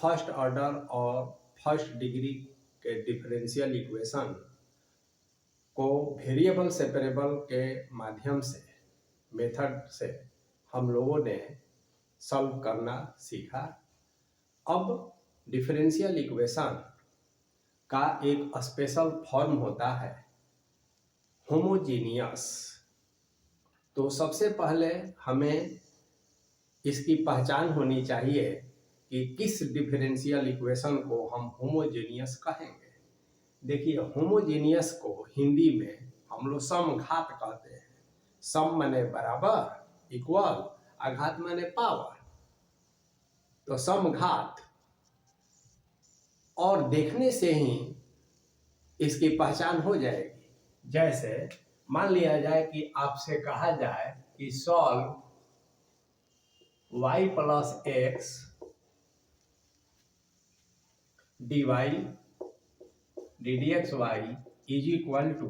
First order और first degree के differential equation को वेरिएबल सेपरेबल के माध्यम से मेथड से हम लोगों ने सॉल्व करना सीखा। अब डिफरेंशियल इक्वेशन का एक स्पेशल फॉर्म होता है होमोजीनियस। तो सबसे पहले हमें इसकी पहचान होनी चाहिए कि किस डिफरेंशियल इक्वेशन को हम होमोजीनियस कहेंगे। देखिए, होमोजीनियस को हिंदी में हम लोग समघात कहते हैं। सम माने बराबर, इक्वल, अघात माने पावर। तो समघात, और देखने से ही इसकी पहचान हो जाएगी। जैसे मान लिया जाए कि आपसे कहा जाए कि solve y plus x dy ddxy is equal to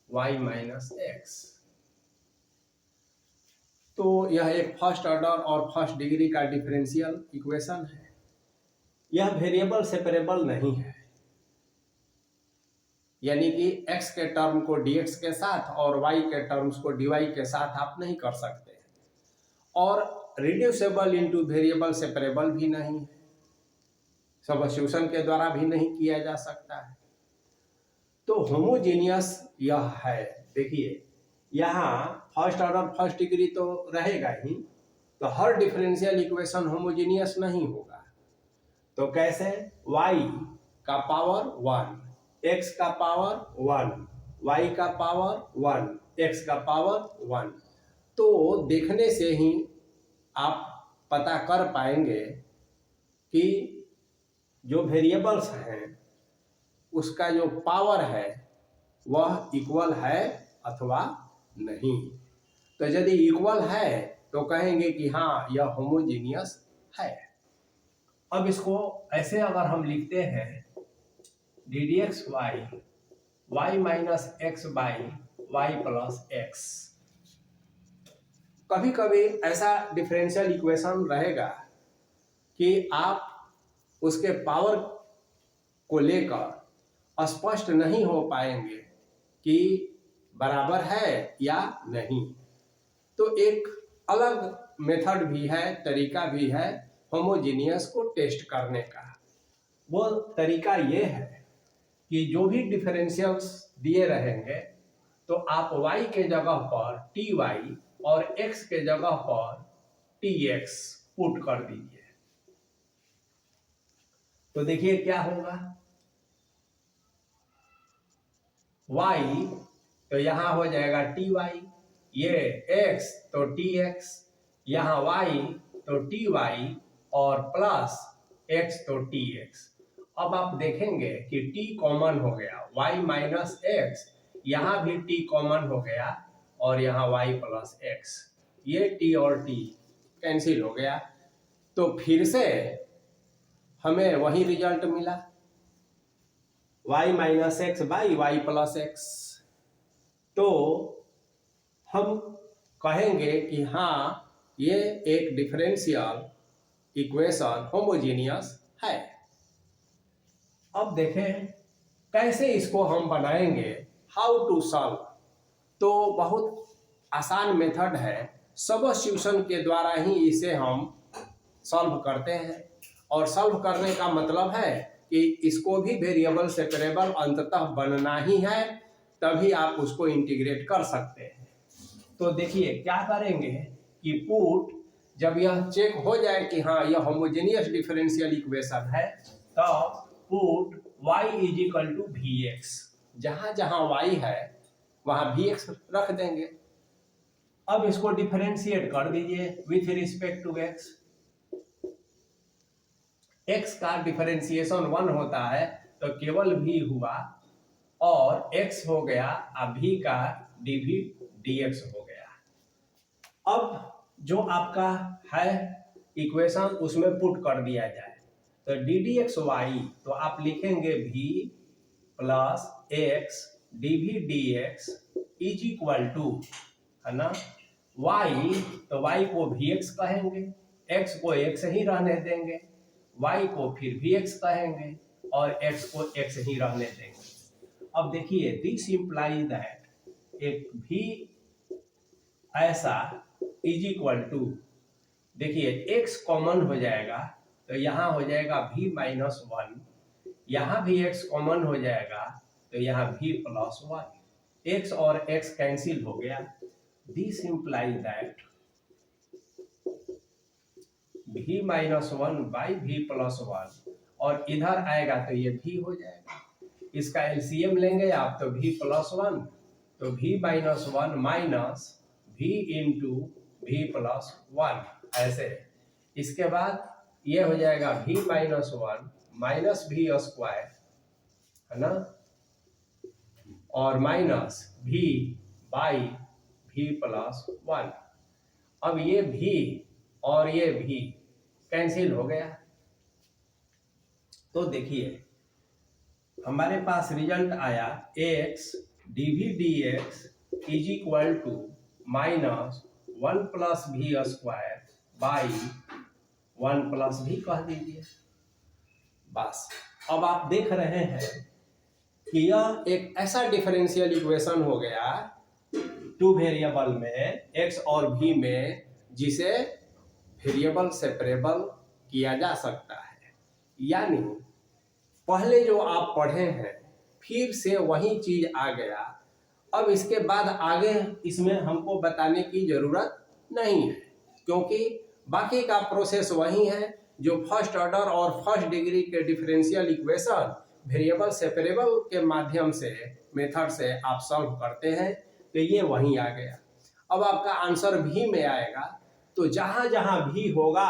y minus x. तो यह एक फर्स्ट ऑर्डर और फर्स्ट डिग्री का डिफरेंशियल इक्वेशन है। यह वेरिएबल सेपरेबल नहीं है, यानी कि x के टर्म को dx के साथ और y के टर्म्स को dy के साथ आप नहीं कर सकते, और रिड्यूसेबल इनटू वेरिएबल सेपरेबल भी नहीं है, सब्स्टिट्यूशन के द्वारा भी नहीं किया जा सकता है। तो होमोजीनियस यह है। देखिए, यहाँ फर्स्ट ऑर्डर फर्स्ट डिग्री तो रहेगा ही, तो हर डिफरेंशियल इक्वेशन होमोजीनियस नहीं होगा। तो कैसे? y का पावर 1, x का पावर 1, y का पावर 1, x का पावर 1। तो देखने से ही आप पता कर पाएंगे कि जो वेरिएबल्स हैं उसका जो पावर है वह इक्वल है अथवा नहीं। तो यदि इक्वल है तो कहेंगे कि हाँ, यह होमोजीनियस है। अब इसको ऐसे अगर हम लिखते हैं ddxy y minus x by y plus x. कभी कभी ऐसा डिफरेंशियल इक्वेशन रहेगा कि आप उसके पावर को लेकर स्पष्ट नहीं हो पाएंगे कि बराबर है या नहीं। तो एक अलग मेथड भी है, तरीका भी है होमोजीनियस को टेस्ट करने का। वो तरीका ये है कि जो भी डिफरेंशियल्स दिए रहेंगे तो आप y के जगह पर टी वाई और x के जगह पर टी एक्स पुट कर दीजिए। तो देखिए क्या होगा। y तो यहां हो जाएगा टी वाई, ये x तो टी एक्स, यहाँ y तो टी वाई और प्लस x तो टी एक्स। अब आप देखेंगे कि t कॉमन हो गया, y माइनस एक्स, यहाँ भी t कॉमन हो गया और यहाँ y प्लस एक्स। ये t और t कैंसिल हो गया, तो फिर से हमें वही रिजल्ट मिला, y minus x by y plus x. तो हम कहेंगे कि हाँ, ये एक डिफरेंशियल इक्वेशन होमोजीनियस है। अब देखें कैसे इसको हम बनाएंगे, हाउ टू सॉल्व। तो बहुत आसान मेथड है, सब्स्टिट्यूशन के द्वारा ही इसे हम सॉल्व करते हैं। और सॉल्व करने का मतलब है कि इसको भी वेरिएबल सेपरेबल अंततः बनना ही है, तभी आप उसको इंटीग्रेट कर सकते हैं। तो देखिए क्या करेंगे कि पुट, जब यह चेक हो जाए कि हाँ यह होमोजेनियस डिफरेंशियल इक्वेशन है, तो put y is equal to v x. जहां जहां y है वहां वी एक्स रख देंगे। अब इसको डिफरेंशिएट कर दीजिए with respect to x। x का डिफरेंशिएशन 1 होता है तो केवल v हुआ और x हो गया, अब v का dv dx हो गया। अब जो आपका है इक्वेशन उसमें पुट कर दिया जाए, तो ddxy तो आप लिखेंगे v plus x dv dx is equal to, है ना, y तो y को vx कहेंगे, x को x ही रहने देंगे, y को फिर भी x कहेंगे और x को x ही रहने देंगे। अब देखिए दिस इंप्लाइज दैट एक भी ऐसा इज इक्वल टू, देखिए x कॉमन हो जाएगा तो यहाँ हो जाएगा v माइनस 1, यहाँ भी x कॉमन हो जाएगा तो यहाँ v प्लस 1, x और x कैंसिल हो गया। This implies that v minus 1 by v plus 1, और इधर आएगा तो ये v हो जाएगा। इसका एलसीएम लेंगे आप तो v प्लस 1, तो v minus 1 minus v into v plus 1, ऐसे। इसके बाद ये हो जाएगा v minus 1 minus v square, है ना, और minus v by v plus 1। अब ये v और ये v कैंसिल हो गया। तो देखिए हमारे पास रिजल्ट आया x dv dx is equal to minus 1 plus v square by 1 plus v कह दीजिए। बस अब आप देख रहे हैं कि यह एक ऐसा डिफरेंशियल इक्वेशन हो गया टू वेरिएबल में x और v में, जिसे वेरिएबल सेपरेबल किया जा सकता है। यानी पहले जो आप पढ़े हैं फिर से वही चीज आ गया। अब इसके बाद आगे इसमें हमको बताने की जरूरत नहीं है, क्योंकि बाकी का प्रोसेस वही है जो फर्स्ट ऑर्डर और फर्स्ट डिग्री के डिफरेंशियल इक्वेशन वेरिएबल सेपरेबल के माध्यम से मेथड से आप सॉल्व करते हैं, तो ये वहीं आ गया। अब आपका आंसर भी में आएगा, तो जहां जहां भी होगा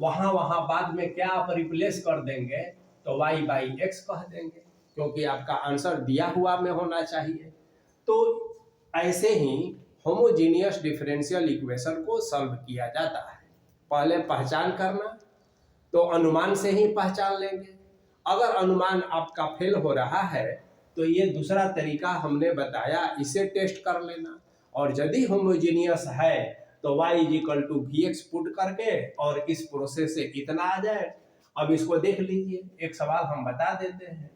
वहां वहां बाद में क्या आप रिप्लेस कर देंगे, तो y बाई एक्स कह देंगे, क्योंकि आपका आंसर दिया हुआ में होना चाहिए। तो ऐसे ही होमोजीनियस डिफरेंशियल इक्वेशन को सॉल्व किया जाता है। पहले पहचान करना, तो अनुमान से ही पहचान लेंगे। अगर अनुमान आपका फेल हो रहा है तो ये दूसरा तरीका हमने बताया, इसे टेस्ट कर लेना। और यदि होमोजीनियस है तो y is equal to v x put करके और इस प्रोसेस से इतना आ जाए। अब इसको देख लीजिए, एक सवाल हम बता देते हैं।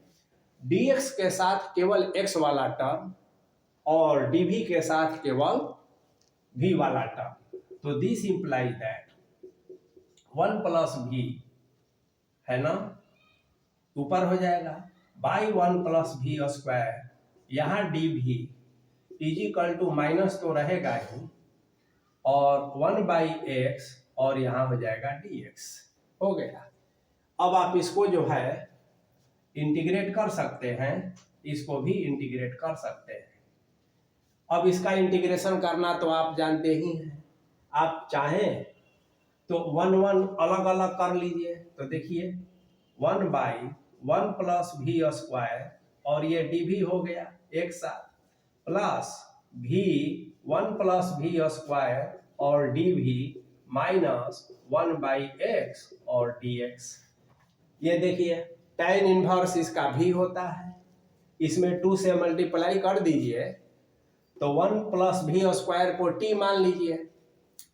dx के साथ केवल x वाला टर्म और dv के साथ केवल v वाला टर्म, तो this imply that 1 plus v, है ना, ऊपर हो जाएगा बाई 1 प्लस v स्क्वायर, यहाँ dv is equal to minus तो रहेगा ही, और 1 बाई एक्स, और यहाँ हो जाएगा dx। हो गया। अब आप इसको जो है इंटीग्रेट कर सकते हैं, इसको भी इंटीग्रेट कर सकते हैं। अब इसका इंटीग्रेशन करना तो आप जानते ही हैं, आप चाहें तो 1 1 अलग अलग कर लीजिए। तो देखिए 1 बाई 1 प्लस v स्क्वायर, और ये dv हो गया एक साथ, plus v 1 plus v square और dv माइनस 1 बाई एक्स और dx। ये देखिए tan इनवर्स इसका भी होता है, इसमें 2 से मल्टीप्लाई कर दीजिए, तो 1 प्लस v स्क्वायर को t मान लीजिए,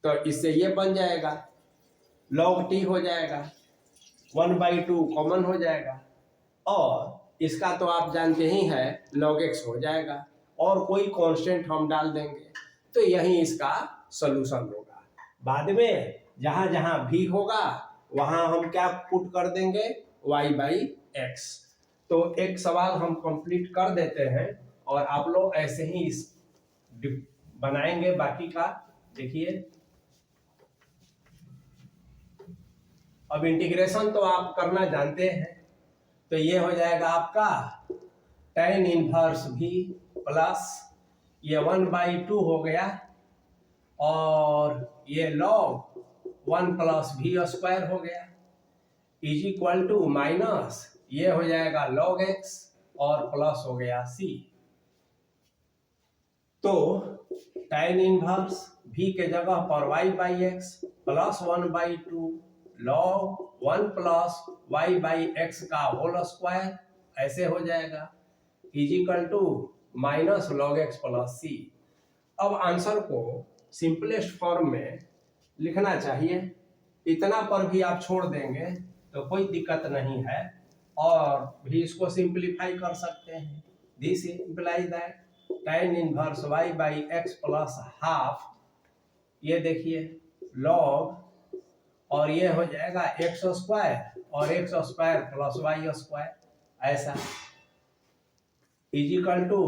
तो इससे ये बन जाएगा log t हो जाएगा, 1 बाई 2 कॉमन हो जाएगा, और इसका तो आप जानते ही हैं log x हो जाएगा, और कोई कांस्टेंट हम डाल देंगे, तो यही इसका सॉल्यूशन होगा। बाद में जहां जहां भी होगा वहां हम क्या पुट कर देंगे, y बाई एक्स। तो एक सवाल हम कंप्लीट कर देते हैं और आप लोग ऐसे ही इस बनाएंगे बाकी का। देखिए अब इंटीग्रेशन तो आप करना जानते हैं, तो ये हो जाएगा आपका tan इनवर्स v प्लस ये 1 बाई 2 हो गया, और ये log 1 प्लस v स्क्वायर हो गया, इज इक्वल टू माइनस ये हो जाएगा log x और प्लस हो गया c। तो tan इनवर्स v के जगह पर y by x plus 1 by 2 log 1 plus y by x का होल स्क्वायर, ऐसे हो जाएगा, is equal to minus log x plus c। अब आंसर को सिंपलेस्ट फॉर्म में लिखना चाहिए, इतना पर भी आप छोड़ देंगे तो कोई दिक्कत नहीं है, और भी इसको सिंप्लीफाई कर सकते हैं। This implies that tan inverse y by x plus half, ये देखिए log, और ये हो जाएगा एक्स स्क्वायर और x square plus y square, ऐसा इजिकल टू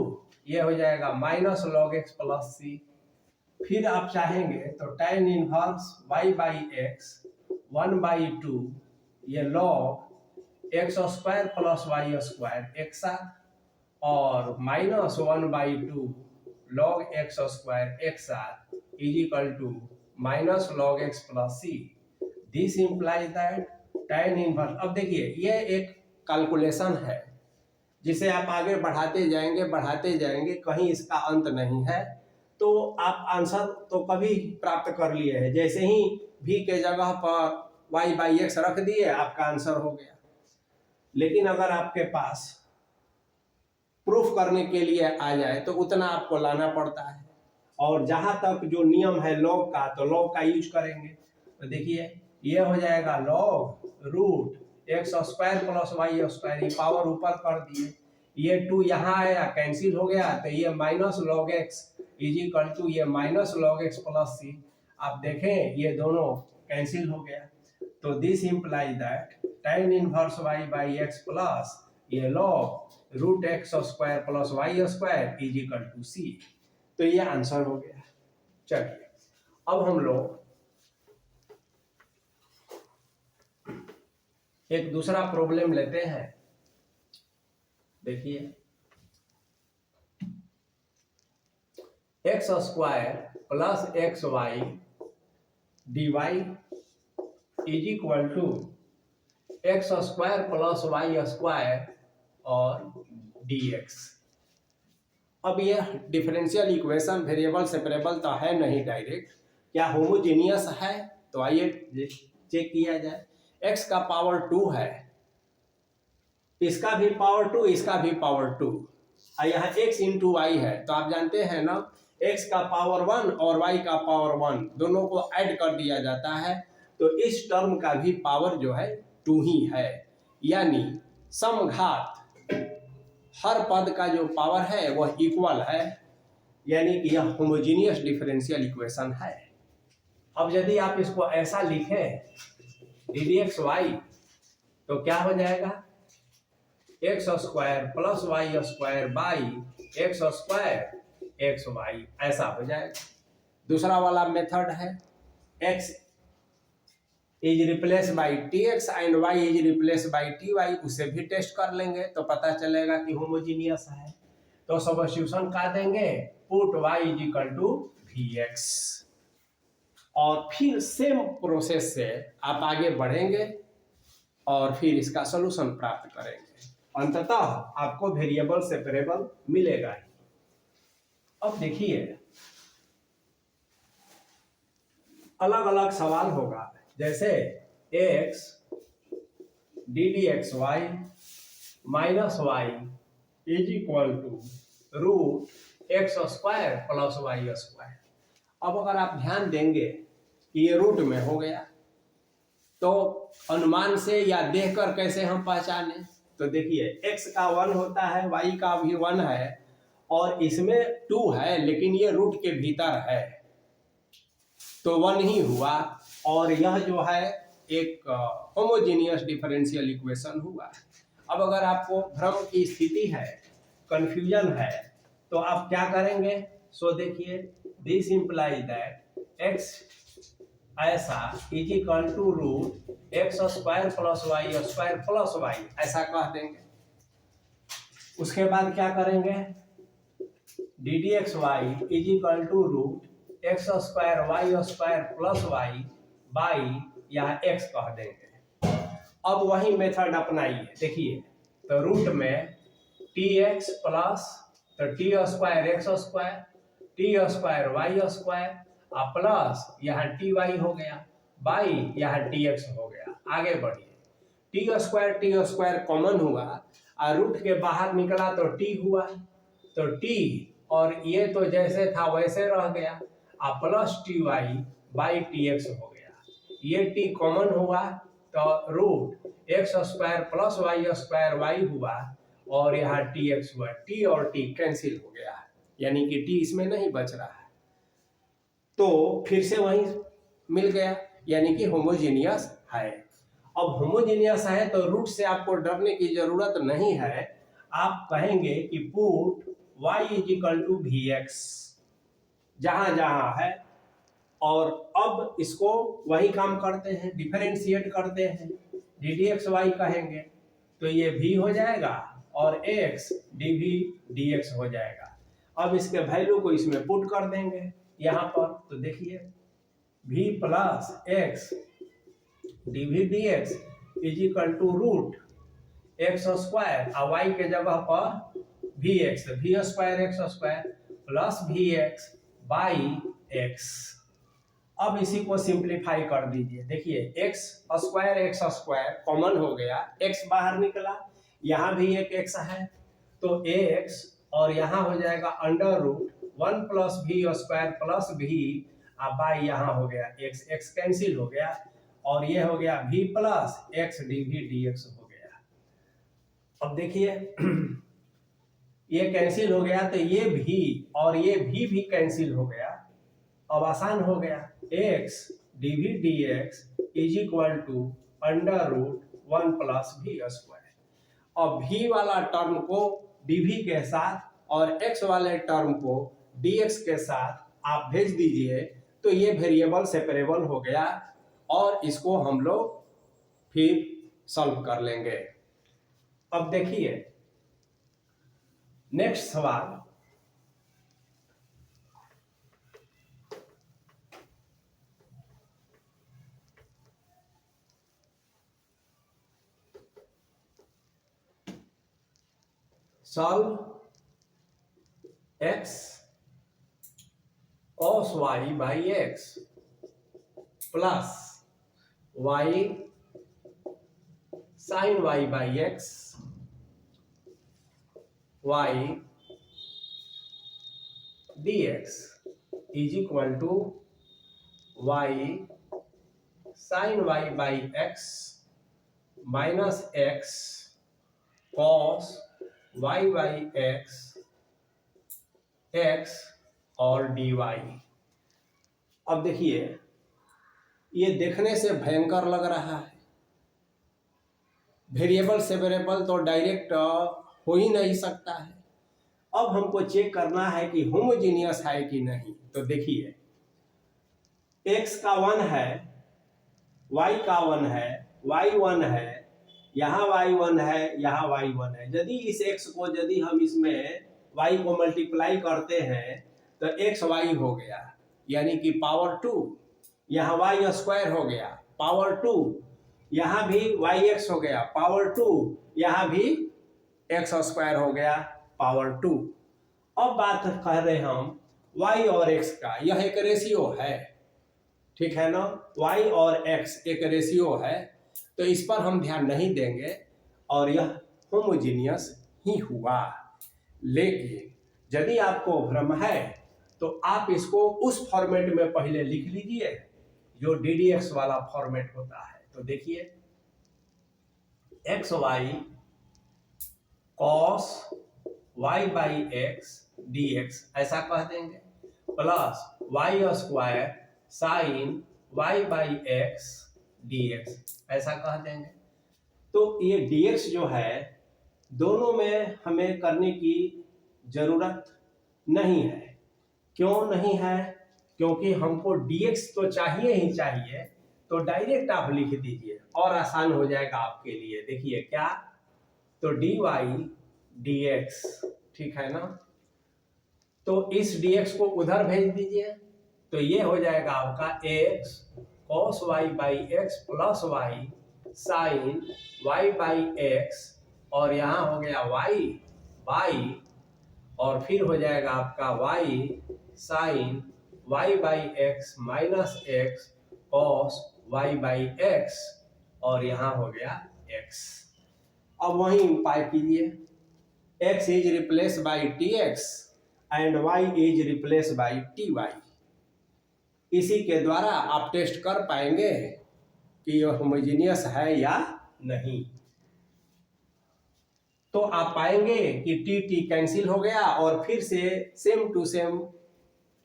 ये हो जाएगा minus log x plus c. फिर आप चाहेंगे तो tan inverse y by x 1/2 ये log x square plus y square एक साथ, और माइनस 1/2 log एक्स स्क्वायर एक साथ is equal to minus log x plus c. This implies that tan inverse, अब देखिए ये एक कैलकुलेशन है जिसे आप आगे बढ़ाते जाएंगे, कहीं इसका अंत नहीं है। तो आप आंसर तो कभी प्राप्त कर लिए हैं, जैसे ही v के जगह पर y बाई एक्स रख दिए आपका आंसर हो गया। लेकिन अगर आपके पास प्रूफ करने के लिए आ जाए तो उतना आपको लाना पड़ता है, और जहां तक जो नियम है लॉग का, तो लॉग का यूज करेंगे। तो देखिए ये हो जाएगा log root x square plus y square, ये पावर ऊपर कर दिए, ये 2 यहाँ आया कैंसिल हो गया, तो ये minus log x is equal to ये minus log x plus C. आप देखें ये दोनों कैंसिल हो गया, तो this implies that tan inverse y by x plus ये log root x square plus y square is equal to C. तो ये आंसर हो गया। चलिए अब हम लोग एक दूसरा प्रॉब्लम लेते हैं। देखिए x square plus x y d y is equal to x square plus y square और डी एक्स। अब ये डिफरेंशियल इक्वेशन वेरिएबल सेपरेबल तो है नहीं डायरेक्ट, क्या होमोजेनियस है? तो आइए चेक किया जाए। x का पावर 2 है, इसका भी पावर 2, इसका भी पावर 2, और यहाँ x इंटू वाई है, तो आप जानते हैं ना x का पावर 1 और y का पावर 1 दोनों को ऐड कर दिया जाता है, तो इस टर्म का भी पावर जो है 2 ही है। यानी समघात हर पद का जो पावर है वह इक्वल है, यानी कि यह होमोजेनियस डिफरेंशियल इक्वेशन है। अब यदि आप इसको ऐसा लिखें ddxy, तो क्या हो जाएगा x square plus y square by x square x y, ऐसा हो जाएगा। दूसरा वाला मेथड है x is replace by t x and y is replace by t y, उसे भी टेस्ट कर लेंगे तो पता चलेगा कि होमोजीनियस है। तो सब्स्टिट्यूशन का देंगे, put y is equal to v x, और फिर सेम प्रोसेस से आप आगे बढ़ेंगे और फिर इसका सॉल्यूशन प्राप्त करेंगे। अंततः आपको वेरिएबल सेपरेबल मिलेगा ही। अब देखिए अलग अलग सवाल होगा, जैसे x ddxy minus y is equal to root x square plus y square. अब अगर आप ध्यान देंगे कि ये रूट में हो गया, तो अनुमान से या देखकर कैसे हम पहचाने? तो देखिए x का 1 होता है, y का भी 1 है, और इसमें 2 है, लेकिन ये रूट के भीतर है तो 1 ही हुआ, और यह जो है एक होमोजेनियस डिफरेंशियल इक्वेशन हुआ। अब अगर आपको भ्रम की स्थिति है, कंफ्यूजन है, तो आप क्या करेंगे? सो देखिए दिस इम्प्लाइज दैट x ऐसा is equal to root x square plus y square plus y, ऐसा कह देंगे। उसके बाद क्या करेंगे? ddxy is equal to root x square y square plus y by यहाँ x कह देंगे। अब वही मेथड अपनाइए। देखिए तो रूट में tx प्लस तो t square x square, t square y square, plus यहाँ टी वाई हो गया, बाई यहाँ टी एक्स हो गया। आगे बढ़िए, टी स्क्वायर कॉमन हुआ और रूट के बाहर निकला तो टी हुआ, तो टी और ये तो जैसे था वैसे रह गया, plus t y by t x हो गया। ये टी कॉमन हुआ तो root x square plus y square y हुआ और यहाँ टी एक्स हुआ, टी और टी कैंसिल हो गया, यानी कि टी इसमें नहीं बच रहा है, तो फिर से वही मिल गया, यानी कि होमोजीनियस है। अब होमोजीनियस है तो रूट से आपको डरने की जरूरत नहीं है। आप कहेंगे कि put y is equal to v x जहां जहां है, और अब इसको वही काम करते हैं, डिफरेंशिएट करते हैं, डी डी एक्स वाई कहेंगे तो ये v हो जाएगा और x d v d x हो जाएगा। अब इसके वैल्यू को इसमें पुट कर देंगे यहाँ पर, तो देखिए v plus x d v d x is equal to root x square और y के जगह पर वी एक्स, तो v square x square plus v x by x. अब इसी को सिंप्लीफाई कर दीजिए, देखिए एक्स स्क्वायर कॉमन हो गया, एक्स बाहर निकला, यहाँ भी एक एक्स है तो एक्स और यहाँ हो जाएगा under root 1 plus v square plus v by यहाँ हो गया एक्स, एक्स कैंसिल हो गया और ये हो गया v plus x d v d x हो गया। अब देखिए ये कैंसिल हो गया तो ये भी और ये भी कैंसिल हो गया, अब आसान हो गया, x d v d x is equal to under root 1 plus v square. अब v वाला टर्म को dv के साथ और x वाले टर्म को dx के साथ आप भेज दीजिए तो ये वेरिएबल सेपरेबल हो गया और इसको हम लोग फिर सॉल्व कर लेंगे। अब देखिए नेक्स्ट सवाल, solve x cos y by x plus y sin y by x y dx is equal to y sin y by x minus x cos y by x x और dy। अब देखिए ये देखने से भयंकर लग रहा है, वेरिएबल सेपरेबल तो डायरेक्ट हो ही नहीं सकता है। अब हमको चेक करना है कि होमोजीनियस है कि नहीं, तो देखिए x का 1 है, y का 1 है, y 1 है, यहाँ y 1 है, यहाँ y 1 है। यदि इस x को यदि हम इसमें y को मल्टीप्लाई करते हैं तो x y हो गया, यानी कि पावर 2, यहाँ y स्क्वायर हो गया पावर 2, यहाँ भी yx हो गया पावर 2, यहाँ भी x स्क्वायर हो गया पावर 2। अब बात कह रहे हम y और x का, यह एक रेशियो है, ठीक है ना, y और x एक रेशियो है तो इस पर हम ध्यान नहीं देंगे और यह होमोजीनियस ही हुआ। लेकिन यदि आपको भ्रम है तो आप इसको उस फॉर्मेट में पहले लिख लीजिए जो ddx वाला फॉर्मेट होता है। तो देखिए x y cos y by x dx ऐसा कह देंगे, plus y square sine y by x dx ऐसा कह देंगे। तो ये dx जो है दोनों में हमें करने की जरूरत नहीं है। क्यों नहीं है? क्योंकि हमको dx तो चाहिए ही चाहिए, तो डायरेक्ट आप लिख दीजिए और आसान हो जाएगा आपके लिए। देखिए क्या, तो dy dx, ठीक है ना, तो इस dx को उधर भेज दीजिए तो ये हो जाएगा आपका x cos y by x plus y sine y by x और यहाँ हो गया y बाई और फिर हो जाएगा आपका y sine y by x minus x cos y by x और यहाँ हो गया x। अब वही उपाय कीजिए, x is replace by tx and y is replace by ty। इसी के द्वारा आप टेस्ट कर पाएंगे कि यह होमोजेनियस है या नहीं। तो आप पाएंगे कि टी टी कैंसिल हो गया और फिर से सेम टू सेम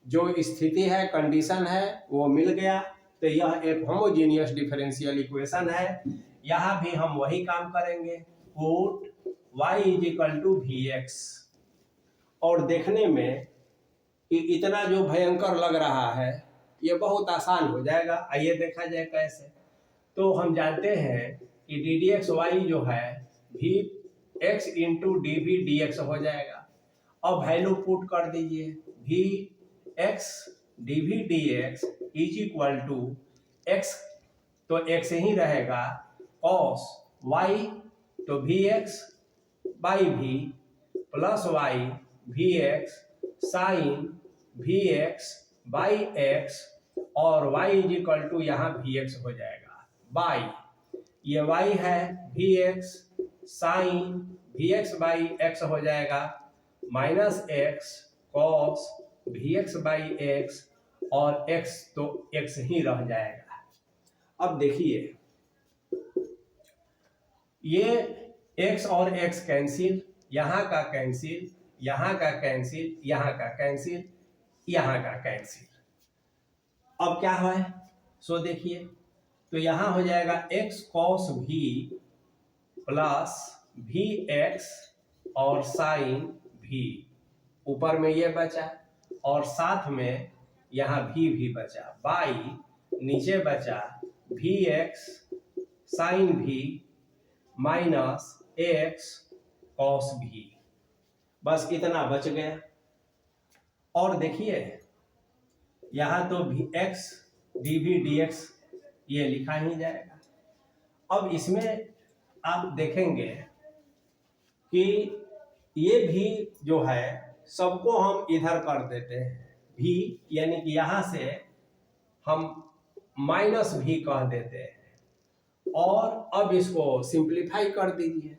जो स्थिति है, कंडीशन है, वो मिल गया। तो यह एक होमोजेनियस डिफरेंशियल इक्वेशन है। यहाँ भी हम वही काम करेंगे, put y is equal to v x. और देखने में इतना जो भयंकर लग रहा है ये बहुत आसान हो जाएगा। आइए देखा जाए कैसे। तो हम जानते हैं कि डी डी एक्स वाई जो है v x into d v d x हो जाएगा। अब वैल्यू पुट कर दीजिए, v x d v d x is equal to x, तो एक्स ही रहेगा, कॉस वाई तो v x by v plus y v x sine v x by x और y इज इक्वल टू यहाँ v x हो जाएगा by, ये y है v x sine v x by x हो जाएगा minus x cos v x by x और x तो x ही रह जाएगा। अब देखिए ये x और x कैंसिल, यहाँ का कैंसिल, यहाँ का कैंसिल, यहाँ का कैंसिल, यहाँ का कैंसिल। अब क्या है सो देखिए, तो यहाँ हो जाएगा x cos v plus v x और साइन v, ऊपर में ये बचा और साथ में यहाँ भी बचा, बाई नीचे बचा v x sine v minus x cos v, बस इतना बच गया। और देखिए यहाँ तो भी x d v d x ये लिखा ही जाएगा। अब इसमें आप देखेंगे कि ये भी जो है सबको हम इधर कर देते हैं भी, यानी कि यहाँ से हम माइनस भी कह देते हैं और अब इसको सिंप्लीफाई कर दीजिए।